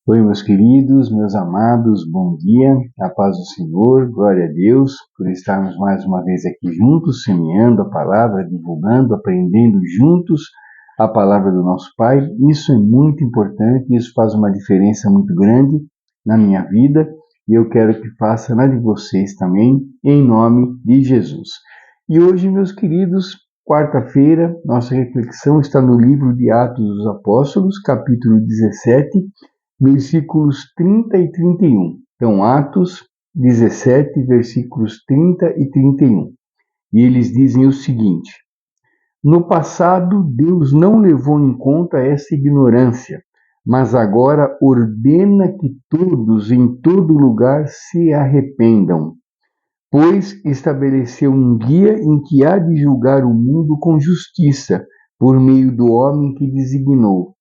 Oi, meus queridos, meus amados, bom dia, a paz do Senhor, glória a Deus por estarmos mais uma vez aqui juntos, semeando a palavra, divulgando, aprendendo juntos a palavra do nosso Pai. Isso é muito importante, isso faz uma diferença muito grande na minha vida e eu quero que faça na de vocês também, em nome de Jesus. E hoje, meus queridos, quarta-feira, nossa reflexão está no livro de Atos dos Apóstolos, capítulo 17, versículos 30 e 31. Então, Atos 17, versículos 30 e 31. E eles dizem o seguinte: no passado, Deus não levou em conta essa ignorância, mas agora ordena que todos, em todo lugar, se arrependam, pois estabeleceu um dia em que há de julgar o mundo com justiça, por meio do homem que designou,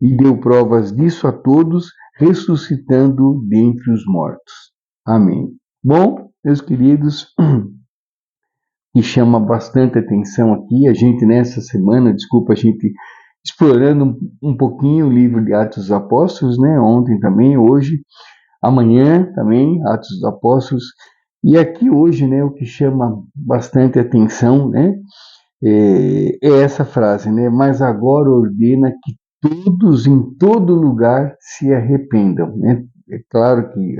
e deu provas disso a todos, ressuscitando dentre os mortos. Amém. Bom, meus queridos, que chama bastante atenção aqui, a gente nessa semana, a gente explorando um pouquinho o livro de Atos dos Apóstolos, né? Ontem também, hoje, amanhã também, Atos dos Apóstolos. E aqui hoje, né, o que chama bastante atenção, né, é essa frase, né, mas agora ordena que todos em todo lugar se arrependam, né? É claro que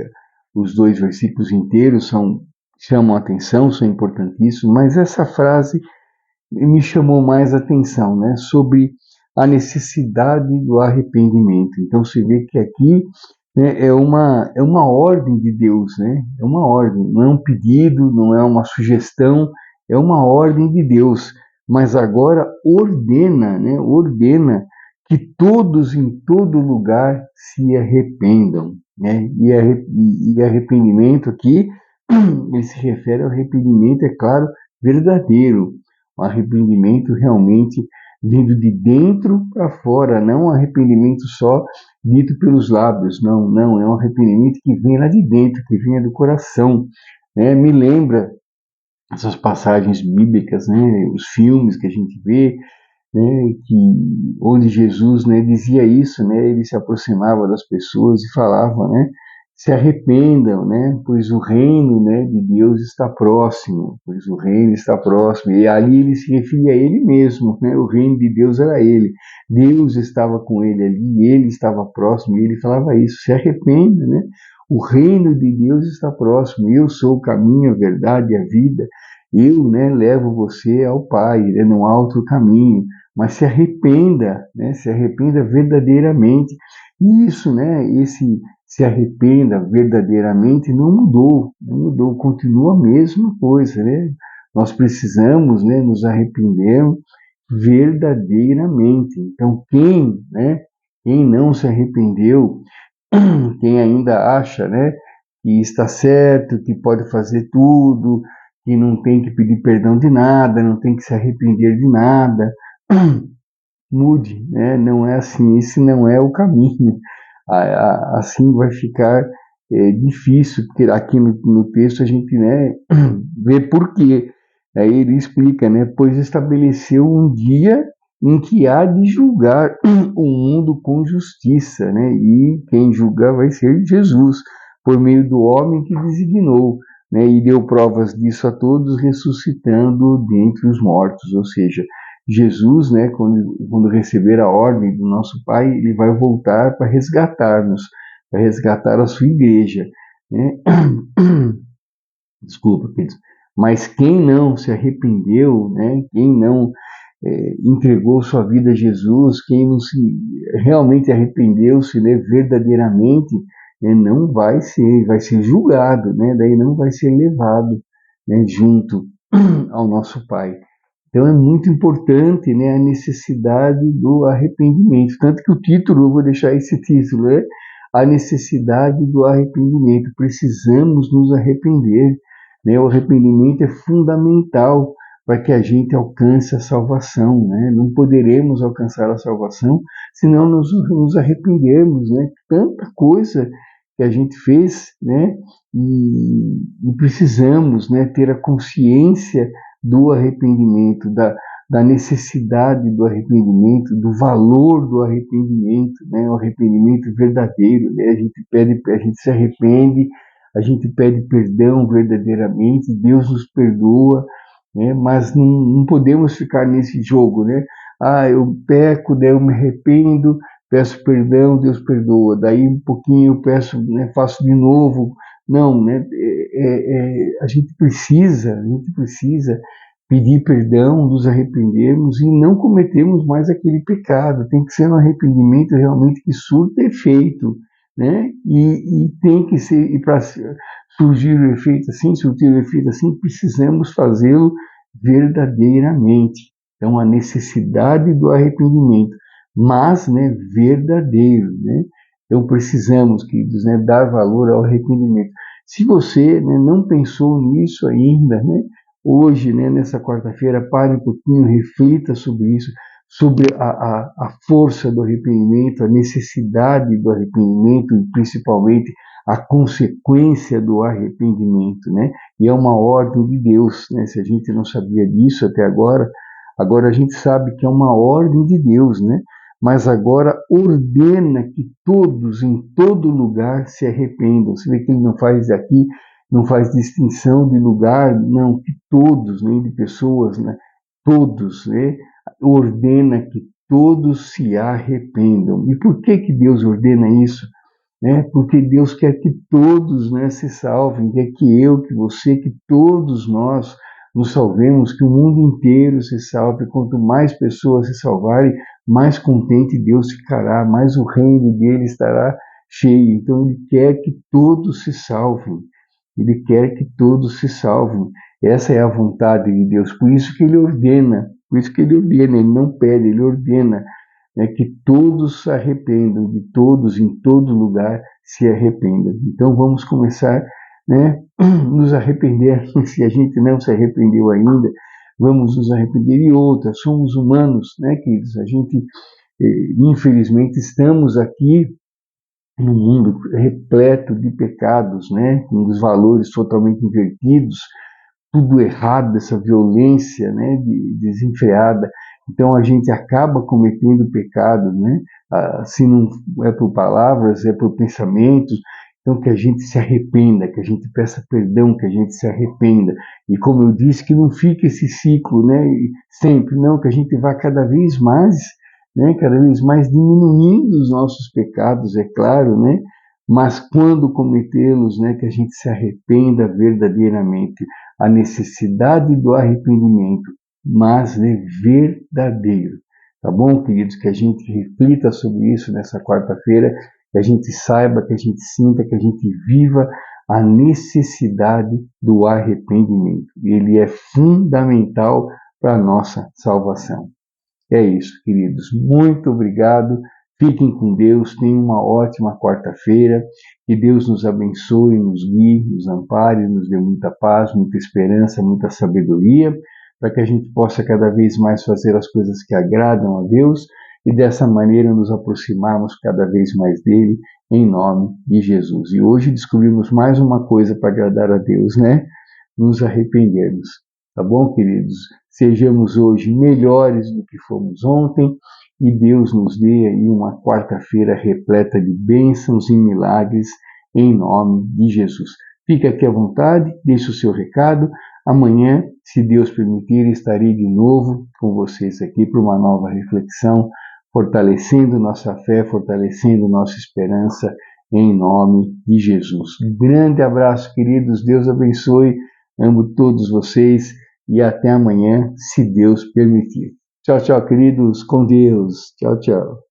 os dois versículos inteiros chamam a atenção, são importantíssimos, mas essa frase me chamou mais atenção, né, sobre a necessidade do arrependimento. Então se vê que aqui, né, é uma ordem de Deus, né? É uma ordem, não é um pedido, não é uma sugestão, é uma ordem de Deus. Mas agora ordena, né? Ordena que todos em todo lugar se arrependam, né? E arrependimento aqui, ele se refere ao arrependimento, é claro, verdadeiro, um arrependimento realmente vindo de dentro para fora, não um arrependimento só dito pelos lábios, não, é um arrependimento que vem lá de dentro, que vem do coração, né? Me lembra essas passagens bíblicas, né? Os filmes que a gente vê, né? Onde Jesus, né, dizia isso, né? Ele se aproximava das pessoas e falava, né? Se arrependam, né? Pois o reino, né, de Deus está próximo, pois o reino está próximo. E ali ele se referia a ele mesmo, né? O reino de Deus era ele. Deus estava com ele ali, ele estava próximo, e ele falava isso, se arrependa, né? O reino de Deus está próximo. Eu sou o caminho, a verdade e a vida. Eu, né, levo você ao Pai, né? Não há outro caminho. Mas se arrependa, né? Se arrependa verdadeiramente. E isso, né? Esse se arrependa verdadeiramente não mudou, continua a mesma coisa, né? Nós precisamos, né, nos arrepender verdadeiramente. Então, né, quem não se arrependeu, quem ainda acha, né, que está certo, que pode fazer tudo, que não tem que pedir perdão de nada, não tem que se arrepender de nada, mude, né? Não é assim, esse não é o caminho. Assim vai ficar difícil, porque aqui no texto a gente, né, vê por quê. Aí ele explica, né, pois estabeleceu um dia em que há de julgar o mundo com justiça, né, e quem julgar vai ser Jesus, por meio do homem que designou, né, e deu provas disso a todos, ressuscitando dentre os mortos, ou seja, Jesus, né, quando receber a ordem do nosso Pai, ele vai voltar para resgatar-nos, para resgatar a sua igreja, né? Desculpa, queridos. Mas quem não se arrependeu, né, quem não entregou sua vida a Jesus, quem não se realmente arrependeu-se, né, verdadeiramente, né, não vai ser julgado, né, daí não vai ser levado, né, junto ao nosso Pai. Então é muito importante, né, a necessidade do arrependimento. Tanto que o título, eu vou deixar esse título, é a necessidade do arrependimento. Precisamos nos arrepender, né? O arrependimento é fundamental para que a gente alcance a salvação, né? Não poderemos alcançar a salvação se não nos arrependermos, né? Tanta coisa que a gente fez, né? E precisamos, né, ter a consciência do arrependimento, da necessidade do arrependimento, do valor do arrependimento, né? O arrependimento verdadeiro, né? A gente se arrepende, a gente pede perdão verdadeiramente, Deus nos perdoa, né? Mas não podemos ficar nesse jogo, né? Ah, eu peco, daí eu me arrependo, peço perdão, Deus perdoa. Daí um pouquinho eu peço, né, faço de novo. Não, né? A gente precisa pedir perdão, nos arrependermos e não cometermos mais aquele pecado. Tem que ser um arrependimento realmente que surta efeito, né? E tem que ser, e para surgir o efeito assim, surtir o efeito assim, precisamos fazê-lo verdadeiramente. Então, a necessidade do arrependimento, mas, né, verdadeiro, né? Então, precisamos, queridos, né, dar valor ao arrependimento. Se você, né, não pensou nisso ainda, né, hoje, né, nessa quarta-feira, pare um pouquinho, reflita sobre isso, sobre a força do arrependimento, a necessidade do arrependimento e principalmente a consequência do arrependimento, né? E é uma ordem de Deus, né? Se a gente não sabia disso até agora, agora a gente sabe que é uma ordem de Deus, né? Mas agora ordena que todos, em todo lugar, se arrependam. Você vê que ele não faz aqui, não faz distinção de lugar, não, que todos, nem de pessoas, né? Todos, né? Ordena que todos se arrependam. E por que Deus ordena isso? Né? Porque Deus quer que todos, né, se salvem, quer que eu, que você, que todos nós nos salvemos, que o mundo inteiro se salve. Quanto mais pessoas se salvarem, mais contente Deus ficará, mais o reino dele estará cheio. Então ele quer que todos se salvem. Ele quer que todos se salvem. Essa é a vontade de Deus. Por isso que ele ordena, ele não pede, ele ordena, né, que todos se arrependam, de todos, em todo lugar, se arrependam. Então vamos começar, né, nos arrepender, se a gente não se arrependeu ainda, vamos nos arrepender. E outra, somos humanos, né, queridos? A gente, infelizmente, estamos aqui num mundo repleto de pecados, né, com os valores totalmente invertidos, tudo errado, essa violência, né, desenfreada. Então a gente acaba cometendo pecado, né? Se não é por palavras, é por pensamentos. Então que a gente se arrependa, que a gente peça perdão, que a gente se arrependa. E como eu disse, que não fique esse ciclo, né? Sempre, não, que a gente vá cada vez mais, né? Cada vez mais diminuindo os nossos pecados, é claro, né? Mas quando cometê-los, né? Que a gente se arrependa verdadeiramente. A necessidade do arrependimento, mas verdadeiro. Tá bom, queridos? Que a gente reflita sobre isso nessa quarta-feira, que a gente saiba, que a gente sinta, que a gente viva a necessidade do arrependimento. Ele é fundamental para a nossa salvação. É isso, queridos. Muito obrigado. Fiquem com Deus. Tenham uma ótima quarta-feira. Que Deus nos abençoe, nos guie, nos ampare, nos dê muita paz, muita esperança, muita sabedoria, para que a gente possa cada vez mais fazer as coisas que agradam a Deus e dessa maneira nos aproximarmos cada vez mais dele, em nome de Jesus. E hoje descobrimos mais uma coisa para agradar a Deus, né? Nos arrependermos. Tá bom, queridos? Sejamos hoje melhores do que fomos ontem e Deus nos dê aí uma quarta-feira repleta de bênçãos e milagres em nome de Jesus. Fique aqui à vontade, deixe o seu recado. Amanhã, se Deus permitir, estarei de novo com vocês aqui para uma nova reflexão, fortalecendo nossa fé, fortalecendo nossa esperança em nome de Jesus. Um grande abraço, queridos. Deus abençoe. Amo todos vocês e até amanhã, se Deus permitir. Tchau, tchau, queridos. Com Deus. Tchau, tchau.